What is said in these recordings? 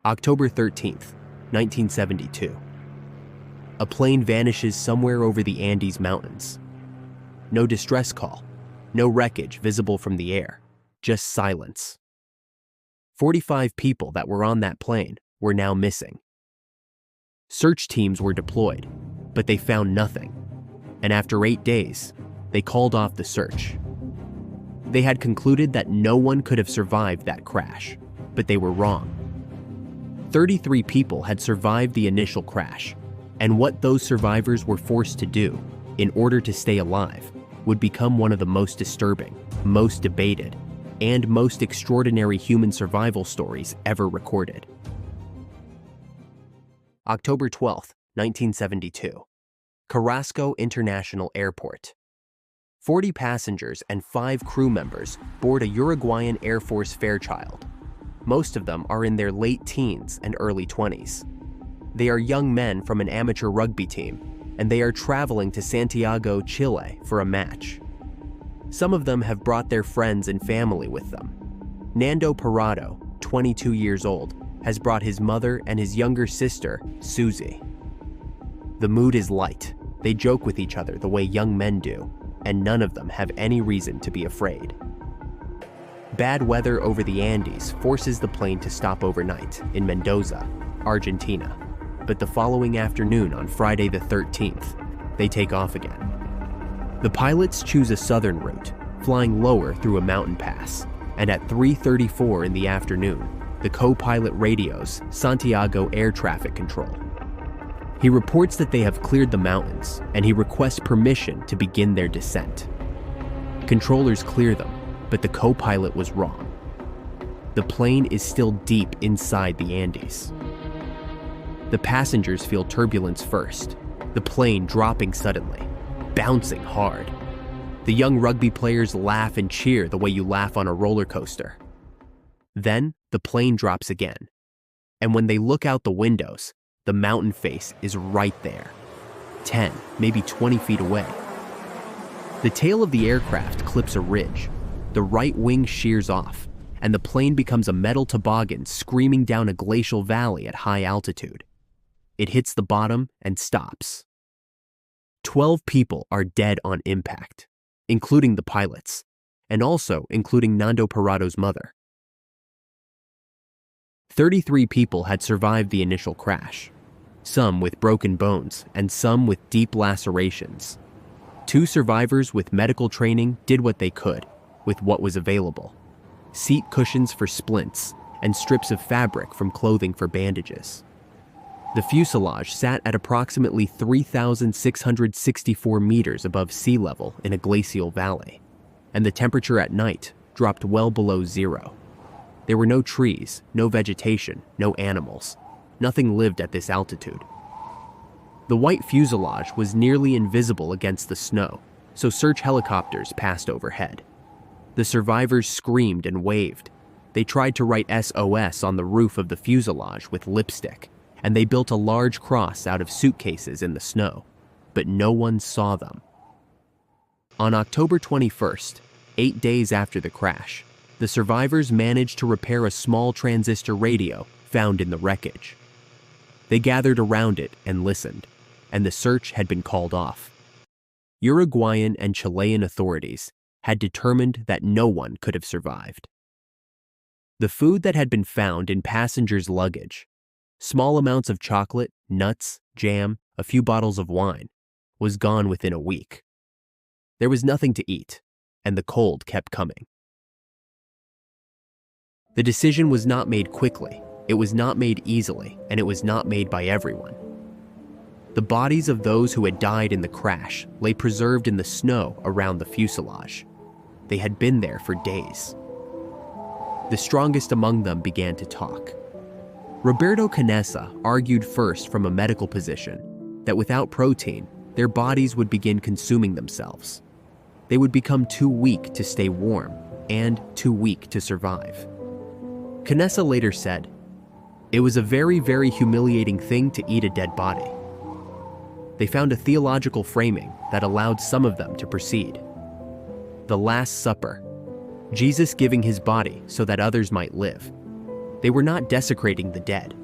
October 13th, 1972. A plane vanishes somewhere over the Andes Mountains. No distress call, no wreckage visible from the air, just silence. 45 people that were on that plane were now missing. Search teams were deployed, but they found nothing, and after 8 days, they called off the search. They had concluded that no one could have survived that crash, but they were wrong. 33 people had survived the initial crash, and what those survivors were forced to do in order to stay alive would become one of the most disturbing, most debated, and most extraordinary human survival stories ever recorded. October 12th, 1972. Carrasco International Airport. 40 passengers and 5 crew members board a Uruguayan Air Force Fairchild. Most of them are in their late teens and early 20s. They are young men from an amateur rugby team, and they are traveling to Santiago, Chile for a match. Some of them have brought their friends and family with them. Nando Parrado, 22 years old, has brought his mother and his younger sister, Susie. The mood is light. They joke with each other the way young men do, and none of them have any reason to be afraid. Bad weather over the Andes forces the plane to stop overnight in Mendoza, Argentina. But the following afternoon on Friday the 13th, they take off again. The pilots choose a southern route, flying lower through a mountain pass, and at 3:34 in the afternoon, the co-pilot radios Santiago Air Traffic Control. He reports that they have cleared the mountains, and he requests permission to begin their descent. Controllers clear them, but the co-pilot was wrong. The plane is still deep inside the Andes. The passengers feel turbulence first, the plane dropping suddenly, bouncing hard. The young rugby players laugh and cheer the way you laugh on a roller coaster. Then the plane drops again, and when they look out the windows, the mountain face is right there, 10, maybe 20 feet away. The tail of the aircraft clips a ridge, the right wing shears off, and the plane becomes a metal toboggan screaming down a glacial valley at high altitude. It hits the bottom and stops. 12 people are dead on impact, including the pilots, and also including Nando Parrado's mother. 33 people had survived the initial crash, some with broken bones and some with deep lacerations. 2 survivors with medical training did what they could with what was available: seat cushions for splints and strips of fabric from clothing for bandages. The fuselage sat at approximately 3,664 meters above sea level in a glacial valley, and the temperature at night dropped well below zero. There were no trees, no vegetation, no animals. Nothing lived at this altitude. The white fuselage was nearly invisible against the snow, so search helicopters passed overhead. The survivors screamed and waved. They tried to write SOS on the roof of the fuselage with lipstick, and they built a large cross out of suitcases in the snow, but no one saw them. On October 21st, 8 days after the crash, the survivors managed to repair a small transistor radio found in the wreckage. They gathered around it and listened, and the search had been called off. Uruguayan and Chilean authorities had determined that no one could have survived. The food that had been found in passengers' luggage, small amounts of chocolate, nuts, jam, a few bottles of wine, was gone within a week. There was nothing to eat, and the cold kept coming. The decision was not made quickly, it was not made easily, and it was not made by everyone. The bodies of those who had died in the crash lay preserved in the snow around the fuselage. They had been there for days. The strongest among them began to talk. Roberto Canessa argued first from a medical position that without protein, their bodies would begin consuming themselves. They would become too weak to stay warm and too weak to survive. Canessa later said, "It was a very, very humiliating thing to eat a dead body." They found a theological framing that allowed some of them to proceed. The Last Supper, Jesus giving his body so that others might live. They were not desecrating the dead,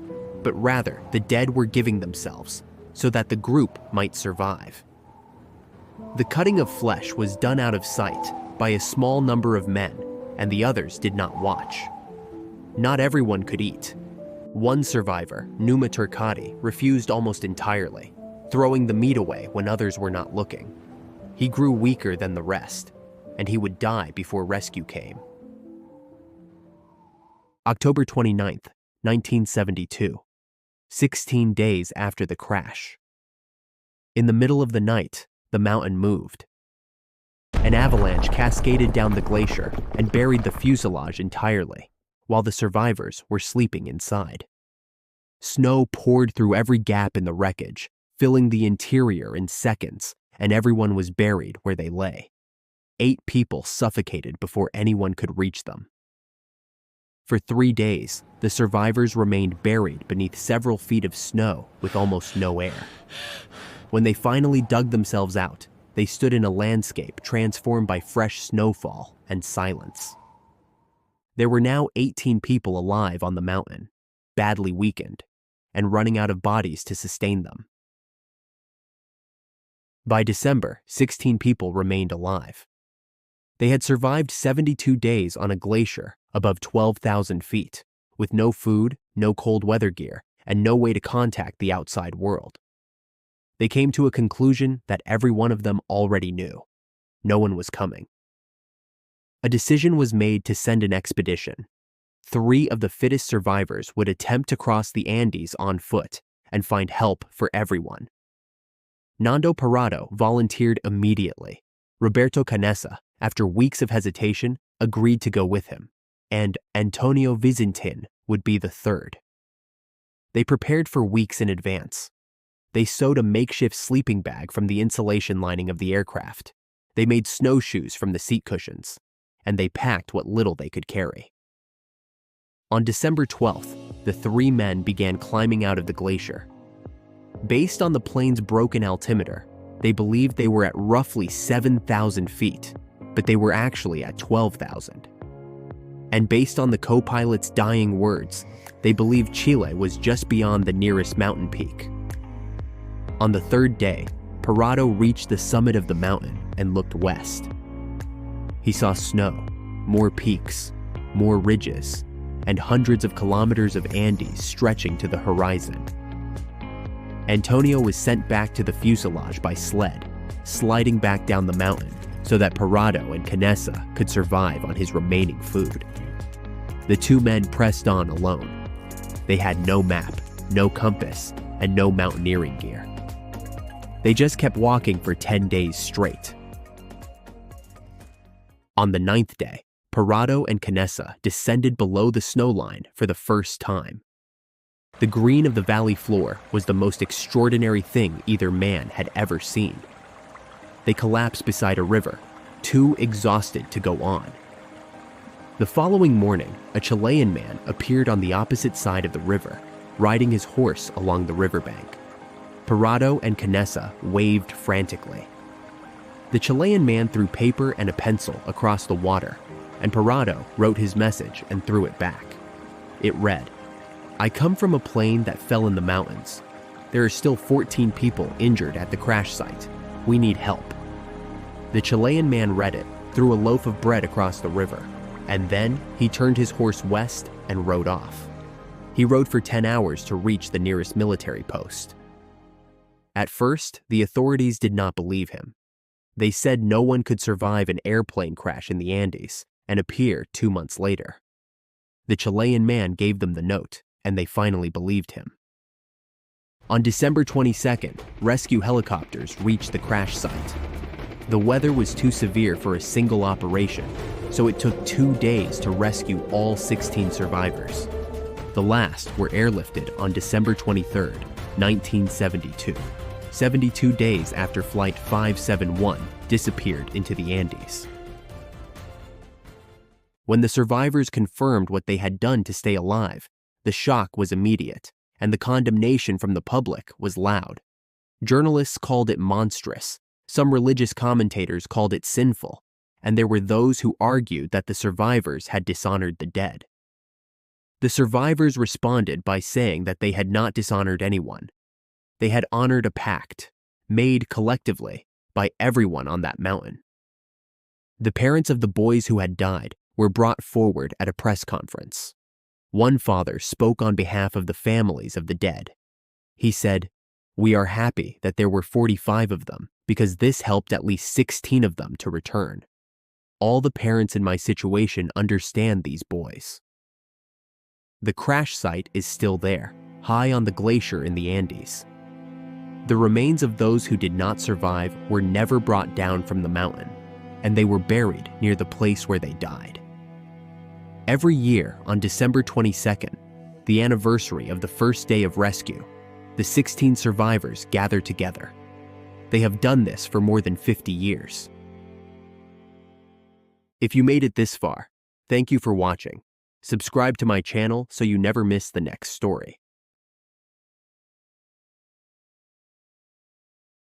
but rather the dead were giving themselves so that the group might survive. The cutting of flesh was done out of sight by a small number of men, and the others did not watch. Not everyone could eat. One survivor, Numa Turcati, refused almost entirely, throwing the meat away when others were not looking. He grew weaker than the rest, and he would die before rescue came. October 29th, 1972, 16 days after the crash. In the middle of the night, the mountain moved. An avalanche cascaded down the glacier and buried the fuselage entirely, while the survivors were sleeping inside. Snow poured through every gap in the wreckage, filling the interior in seconds, and everyone was buried where they lay. 8 people suffocated before anyone could reach them. For 3 days, the survivors remained buried beneath several feet of snow with almost no air. When they finally dug themselves out, they stood in a landscape transformed by fresh snowfall and silence. There were now 18 people alive on the mountain, badly weakened, and running out of bodies to sustain them. By December, 16 people remained alive. They had survived 72 days on a glacier above 12,000 feet, with no food, no cold weather gear, and no way to contact the outside world. They came to a conclusion that every one of them already knew. No one was coming. A decision was made to send an expedition. 3 of the fittest survivors would attempt to cross the Andes on foot and find help for everyone. Nando Parrado volunteered immediately. Roberto Canessa, after weeks of hesitation, agreed to go with him, and Antonio Vizintin would be the 3rd. They prepared for weeks in advance. They sewed a makeshift sleeping bag from the insulation lining of the aircraft. They made snowshoes from the seat cushions, and they packed what little they could carry. On December 12th, the 3 men began climbing out of the glacier. Based on the plane's broken altimeter, they believed they were at roughly 7,000 feet, but they were actually at 12,000. And based on the co-pilot's dying words, they believed Chile was just beyond the nearest mountain peak. On the 3rd day, Parrado reached the summit of the mountain and looked west. He saw snow, more peaks, more ridges, and hundreds of kilometers of Andes stretching to the horizon. Antonio was sent back to the fuselage by sled, sliding back down the mountain so that Parrado and Canessa could survive on his remaining food. The 2 men pressed on alone. They had no map, no compass, and no mountaineering gear. They just kept walking for 10 days straight. On the 9th day, Parrado and Canessa descended below the snow line for the first time. The green of the valley floor was the most extraordinary thing either man had ever seen. They collapsed beside a river, too exhausted to go on. The following morning, a Chilean man appeared on the opposite side of the river, riding his horse along the riverbank. Parrado and Canessa waved frantically. The Chilean man threw paper and a pencil across the water, and Parrado wrote his message and threw it back. It read, "I come from a plane that fell in the mountains. There are still 14 people injured at the crash site. We need help." The Chilean man read it, threw a loaf of bread across the river, and then he turned his horse west and rode off. He rode for 10 hours to reach the nearest military post. At first, the authorities did not believe him. They said no one could survive an airplane crash in the Andes and appear 2 months later. The Chilean man gave them the note, and they finally believed him. On December 22nd, rescue helicopters reached the crash site. The weather was too severe for a single operation, so it took 2 days to rescue all 16 survivors. The last were airlifted on December 23, 1972, 72 days after Flight 571 disappeared into the Andes. When the survivors confirmed what they had done to stay alive, the shock was immediate, and the condemnation from the public was loud. Journalists called it monstrous, some religious commentators called it sinful, and there were those who argued that the survivors had dishonored the dead. The survivors responded by saying that they had not dishonored anyone. They had honored a pact, made collectively by everyone on that mountain. The parents of the boys who had died were brought forward at a press conference. One father spoke on behalf of the families of the dead. He said, "We are happy that there were 45 of them because this helped at least 16 of them to return. All the parents in my situation understand these boys." The crash site is still there, high on the glacier in the Andes. The remains of those who did not survive were never brought down from the mountain, and they were buried near the place where they died. Every year on December 22nd, the anniversary of the first day of rescue, the 16 survivors gather together. They have done this for more than 50 years. If you made it this far, thank you for watching. Subscribe to my channel so you never miss the next story.